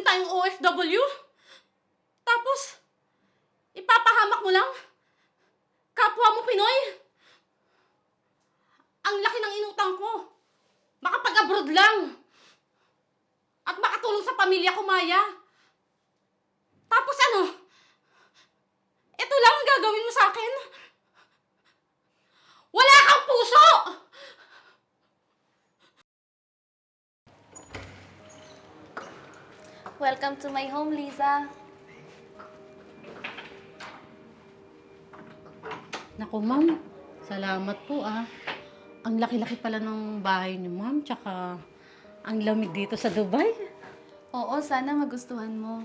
tayong OFW? Tapos, ipapahamak mo lang? Kapwa mo Pinoy? Ang laki ng inutang ko. Makapag-abroad lang. At makatulong sa pamilya ko, Maya. Tapos ano? Ito lang ang gagawin mo sa akin? Wala kang puso! Welcome to my home, Liza. Naku, ma'am. Salamat po, ah. Ang laki-laki pala ng bahay niyo, ma'am. Tsaka, ang lamig dito sa Dubai. Oo, sana magustuhan mo.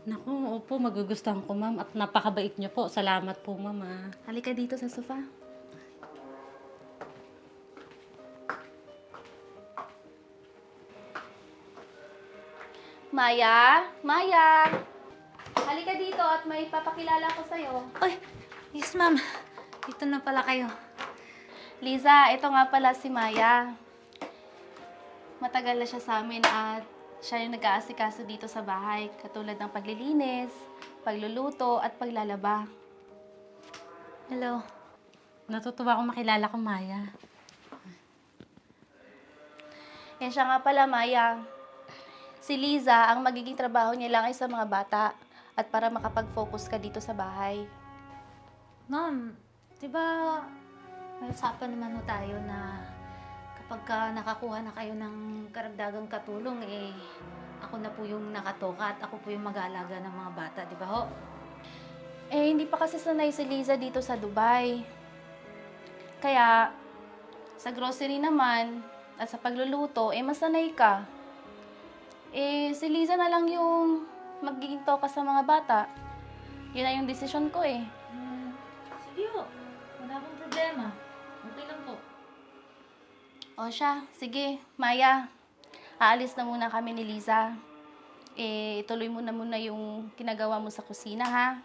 Naku, opo, magugustuhan ko, ma'am. At napakabait niyo po. Salamat po, ma'am, ah. Halika dito sa sofa. Maya? Maya! Halika dito at may papakilala ko sa'yo. Ay, yes ma'am. Dito na pala kayo. Liza, ito nga pala si Maya. Matagal na siya sa amin at siya yung nag-aasikaso dito sa bahay. Katulad ng paglilinis, pagluluto at paglalaba. Hello. Natutuwa akong makilala ko, Maya. Yan siya nga pala, Maya. Si Liza, ang magiging trabaho niya lang ay sa mga bata at para makapag-focus ka dito sa bahay. Ma'am, di ba may usapan naman ho tayo na kapag nakakuha na kayo ng karagdagang katulong, ako na po yung nakatoka at ako po yung mag-aalaga ng mga bata, di ba ho? Eh, hindi pa kasi sanay si Liza dito sa Dubai. Kaya, sa grocery naman at sa pagluluto, masanay ka. Si Liza na lang yung magiging toka sa mga bata. Yun na yung desisyon ko eh. Sige ho. Wala akong problema. Okay lang po. O siya, sige, Maya. Aalis na muna kami ni Liza. Ituloy mo na muna yung ginagawa mo sa kusina, ha?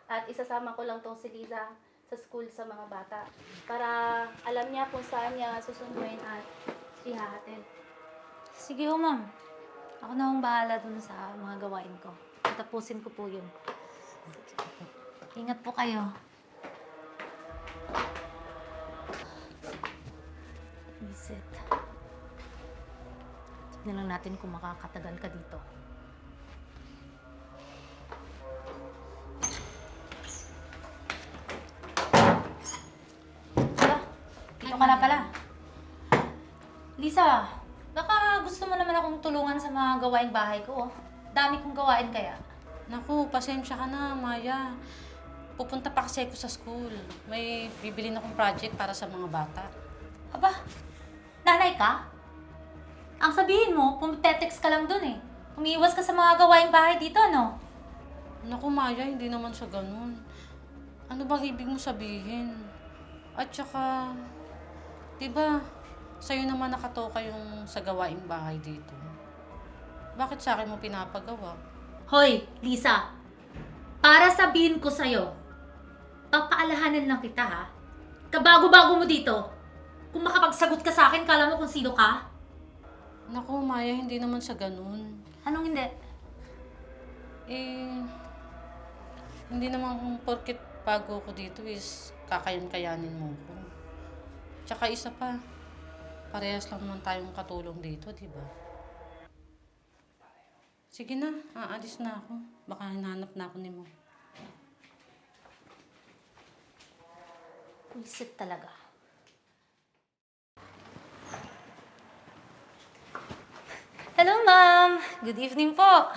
At isasama ko lang tong si Liza sa school sa mga bata. Para alam niya kung saan niya susunduin at ihahatid. Sige ho, ma'am. Ako na hong bahala dun sa mga gawain ko. Tapusin ko po yun. Ingat po kayo. Visit. Tignan lang natin kung makakatagal ka dito. Hala, dito ka na pala. Lisa, baka gusto mo naman akong tulungan sa mga gawaing bahay ko. Dami kong gawain kaya. Naku, pasensya ka na, Maya. Pupunta pa kasi ako sa school. May bibili na akong project para sa mga bata. Aba, nanay ka? Ang sabihin mo, pumitetext ka lang dun eh. Umiiwas ka sa mga gawaing bahay dito, no? Naku, Maya, hindi naman sa ganun. Ano bang ibig mo sabihin? At saka, di ba, sa'yo naman nakatoka yung sa gawaing bahay dito. Bakit sa akin mo pinapagawa? Hoy, Lisa. Para sabihin ko sa'yo, papaalahanan lang kita ha. Kabago-bago mo dito. Kung makapagsagot ka sa akin, kala mo kung sino ka? Naku, Maya, hindi naman sa ganun. Anong hindi? Hindi naman kung porket bago ko dito is kakayan-kayanin mo ko. Tsaka isa pa, parehas lang naman tayong katulong dito, di ba? Sige na, aalis na ako. Baka hinahanap na ako ni mo. Puisit talaga. Hello, ma'am. Good evening po.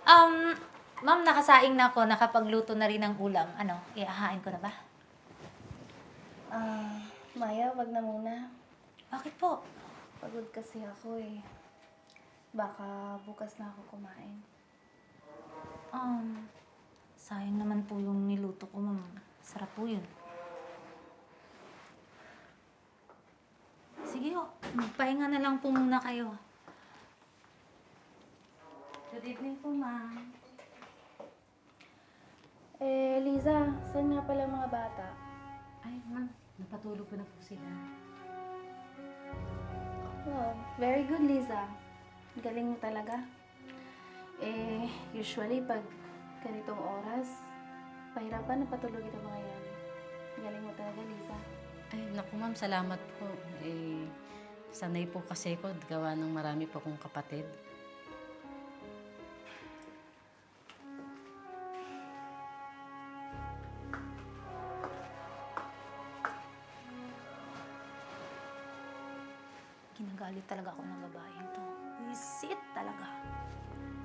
Ma'am, nakasaing na ako. Nakapagluto na rin ng ulam. Ano, iahain ko na ba? Maya, wag na muna. Bakit po? Pagod kasi ako eh. Baka bukas na ako kumain. Sayang naman po yung niluto ko, ma'am. Sarap po yun. Sige ho, magpahinga na lang po muna kayo. Good evening po, ma'am. Liza, saan nga pala mga bata? Ay, ma'am, napatulog ko na po sila. Wow, very good, Liza. Galing mo talaga. Usually pag ganitong oras, pahirapan na patulogin ang mga yan. Galing mo talaga, Liza. Ay, naku ma'am, salamat po. Sanay po kasi ko, gawa ng marami po kong kapatid. Ginagalit talaga ako ng babaeng to. Wisit talaga.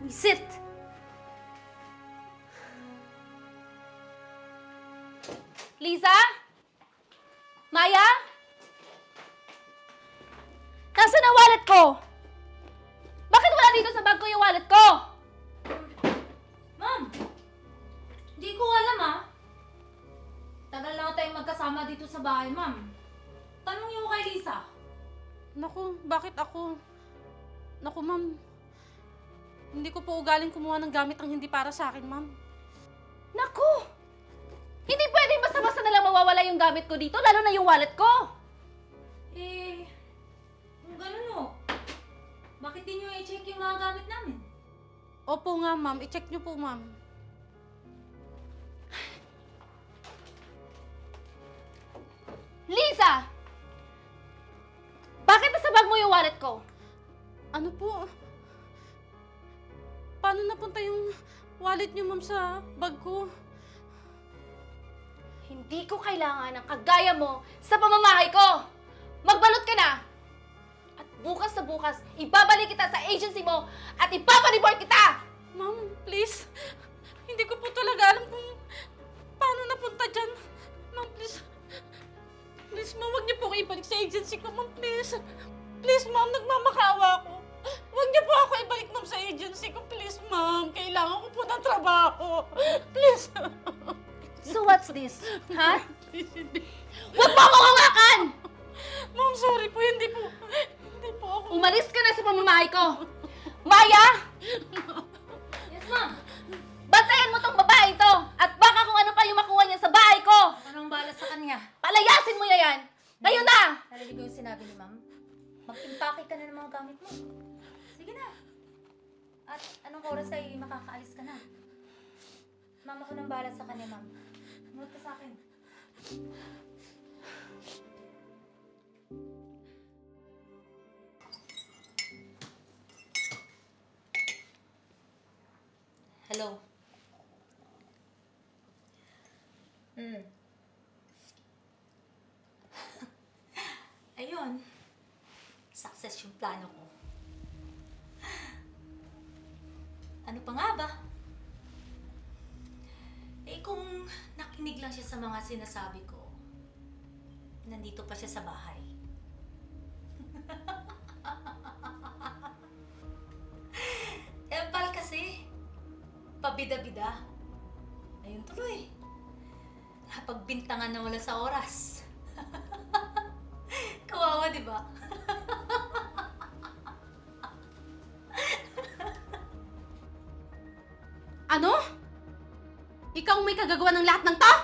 Wisit! Liza? Maya? Nasaan ang wallet ko? Bakit wala dito sa bag ko yung wallet ko? Ma'am! Hindi ko alam Tagal na tayong magkasama dito sa bahay, ma'am. Tanong niyo kay Lisa. Naku, bakit ako? Naku ma'am, hindi ko po ugaling kumuha ng gamit ang hindi para sa akin, ma'am. Naku! Hindi pwedeng basta-basta na lang mawawala yung gamit ko dito, lalo na yung wallet ko. Kung ganun bakit di niyo i-check yung mga gamit namin? Opo nga, ma'am. I-check niyo po, ma'am. Lisa! Bakit nasa bag mo yung wallet ko? Ano po? Paano napunta yung wallet niyo, ma'am, sa bag ko? Hindi ko kailangan ng kagaya mo sa pamamahay ko. Magbalot ka na! At bukas na bukas, ibabalik kita sa agency mo at ipapareport kita! Ma'am, please. Hindi ko po talaga alam kung paano napunta dyan. Ma'am, please. Please, ma'am, huwag niyo po ako ibalik sa agency ko, ma'am, please. Please, ma'am, nagmamakaawa ako. Huwag niyo po ako ibalik, ma'am, sa agency ko. Please, ma'am. Kailangan ko po ng trabaho. Please. So what's this? Ha? Please, hindi. Huwag mo akong hawakan! Ma'am, sorry po. Hindi po ako. Umalis ka na sa pamamahay ko! Maya! Yes, ma'am. Bantayan mo tong babae to! At baka kung ano pa yung makuha niya sa bahay ko! Anong bala sa kanya? Palayasin mo yan! Ngayon na! Narinig ko yung sinabi ni ma'am. Mag-impake ka na ng mga gamit mo. Sige na. At anong oras ay makakaalis ka na? Ma'am, ako nang bala sa kanya, ma'am. Sumunod ka sa akin. Hello. Ayun. Success yung plano ko. Ano pa nga ba? Kung nakinig lang siya sa mga sinasabi ko, nandito pa siya sa bahay. Empal kasi. Pabida-bida. Ayun tuloy. Napagbintangan na wala sa oras. Kawawa, di ba? Ano? Ikaw may kagagawa ng lahat ng to?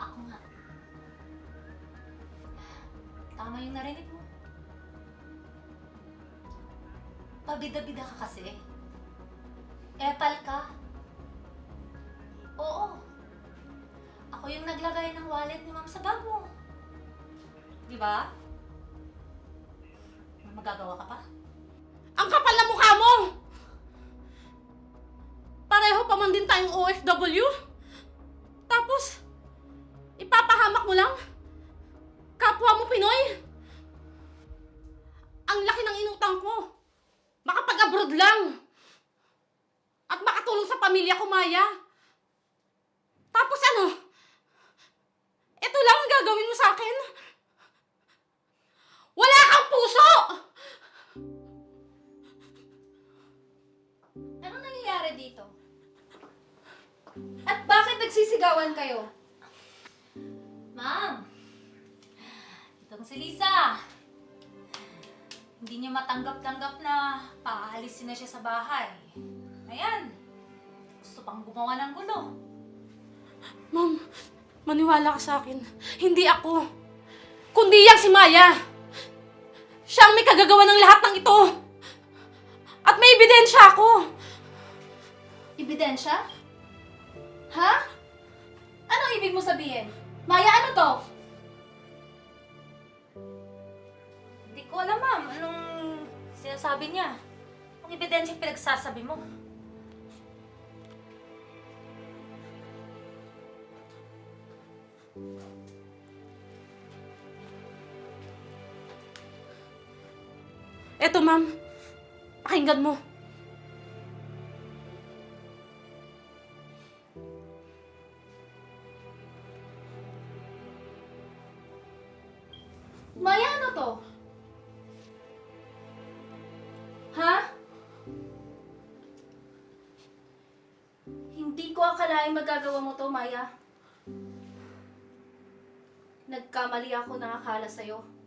Ako nga. Tama yung narinig mo. Pabida-bida ka kasi. Epal ka. Oo. Ako yung naglagay ng wallet ni ma'am sa bag mo. Di ba? Magagawa ka pa? Ang kapal na mukha mo! Pareho pa man din tayong OFW? Tapos, ipapahamak mo lang? Kapwa mo Pinoy? Ang laki ng inutang ko. Makapag-abroad lang. At makatulong sa pamilya ko, Maya. Tapos ano? Ito lang ang gagawin mo sa akin? Wala kang puso! Anong nangyayari dito? At bakit nagsisigawan kayo? Ma'am! Itong si Lisa. Hindi niya matanggap-tanggap na paalisin na siya sa bahay. Ayan. Gusto pang gumawa ng gulo. Ma'am, maniwala ka sa akin. Hindi ako. kundi yang si Maya. Siya ang may kagagawa ng lahat ng ito. At may ebidensya ako. Ebidensya? Ha? Anong ibig mo sabihin? Maya, ano to? Hindi ko alam, ma'am. Anong sinasabi niya? Ang ebidensya pinagsasabi mo. Eto, ma'am. Pakinggan mo. Maya, ano to? Ha? Hindi ko akalaing magagawa mo to, Maya. Nagkamali ako ng akala sa'yo.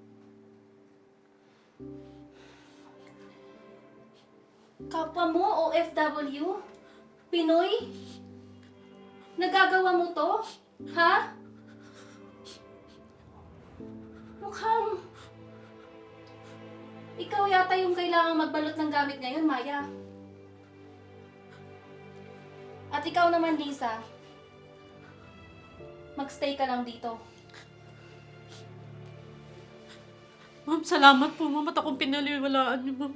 Kapwa mo, OFW? Pinoy? Nagagawa mo to? Ha? Mukhang... Ikaw yata yung kailangang magbalot ng gamit ngayon, Maya. At ikaw naman, Lisa. Magstay ka lang dito. Ma'am, salamat po, ma'am. At akong pinaliwalaan niyo, ma'am.